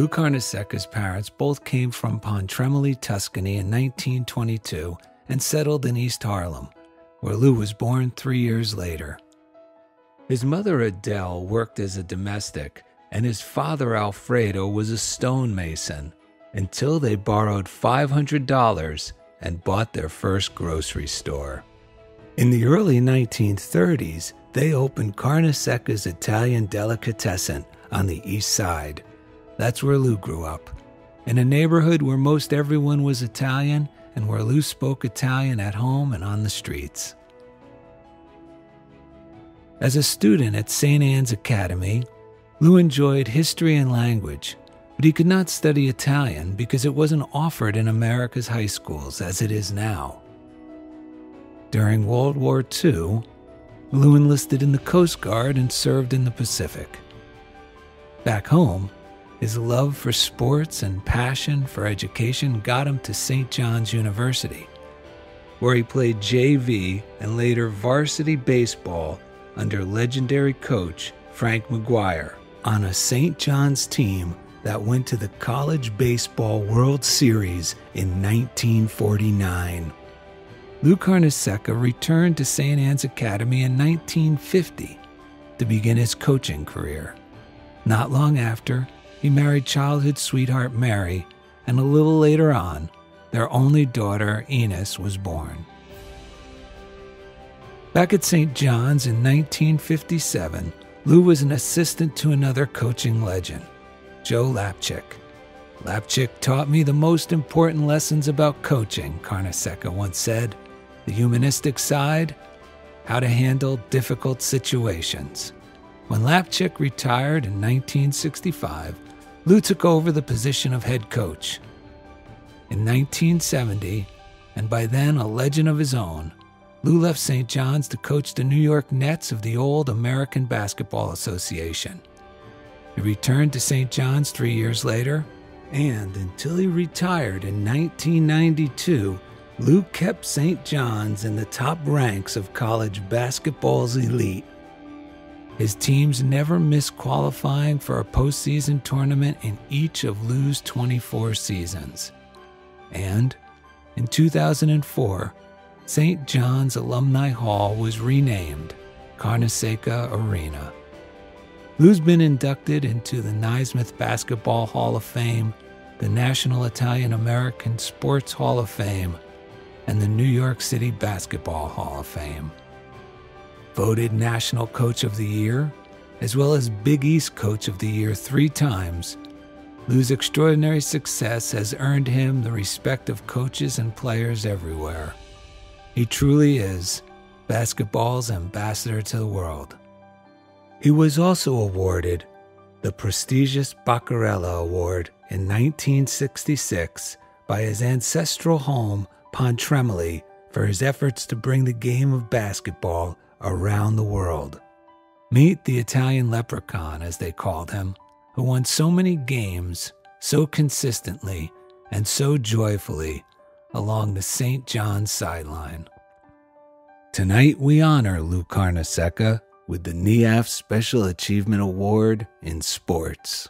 Lou Carnesecca's parents both came from Pontremoli, Tuscany in 1922 and settled in East Harlem, where Lou was born 3 years later. His mother Adele worked as a domestic, and his father Alfredo was a stonemason, until they borrowed $500 and bought their first grocery store. In the early 1930s, they opened Carnesecca's Italian Delicatessen on the East Side. That's where Lou grew up, in a neighborhood where most everyone was Italian and where Lou spoke Italian at home and on the streets. As a student at St. Anne's Academy, Lou enjoyed history and language, but he could not study Italian because it wasn't offered in America's high schools as it is now. During World War II, Lou enlisted in the Coast Guard and served in the Pacific. Back home, his love for sports and passion for education got him to St. John's University, where he played JV and later varsity baseball under legendary coach Frank McGuire on a St. John's team that went to the College Baseball World Series in 1949. Lou Carnesecca returned to St. Anne's Academy in 1950 to begin his coaching career. Not long after, he married childhood sweetheart Mary, and a little later on, their only daughter, Enos, was born. Back at St. John's in 1957, Lou was an assistant to another coaching legend, Joe Lapchick. Lapchick taught me the most important lessons about coaching, Carnesecca once said. The humanistic side, how to handle difficult situations. When Lapchick retired in 1965, Lou took over the position of head coach. In 1970, and by then a legend of his own, Lou left St. John's to coach the New York Nets of the old American Basketball Association. He returned to St. John's 3 years later, and until he retired in 1992, Lou kept St. John's in the top ranks of college basketball's elite. His teams never missed qualifying for a postseason tournament in each of Lou's 24 seasons. And in 2004, St. John's Alumni Hall was renamed Carnesecca Arena. Lou's been inducted into the Naismith Basketball Hall of Fame, the National Italian American Sports Hall of Fame, and the New York City Basketball Hall of Fame. Voted National Coach of the Year, as well as Big East Coach of the Year 3 times, Lou's extraordinary success has earned him the respect of coaches and players everywhere. He truly is basketball's ambassador to the world. He was also awarded the prestigious Baccarella Award in 1966 by his ancestral home, Pontremoli, for his efforts to bring the game of basketball around the world. Meet the Italian leprechaun, as they called him, who won so many games, so consistently, and so joyfully along the St. John's sideline. Tonight we honor Lou Carnesecca with the NIAF Special Achievement Award in Sports.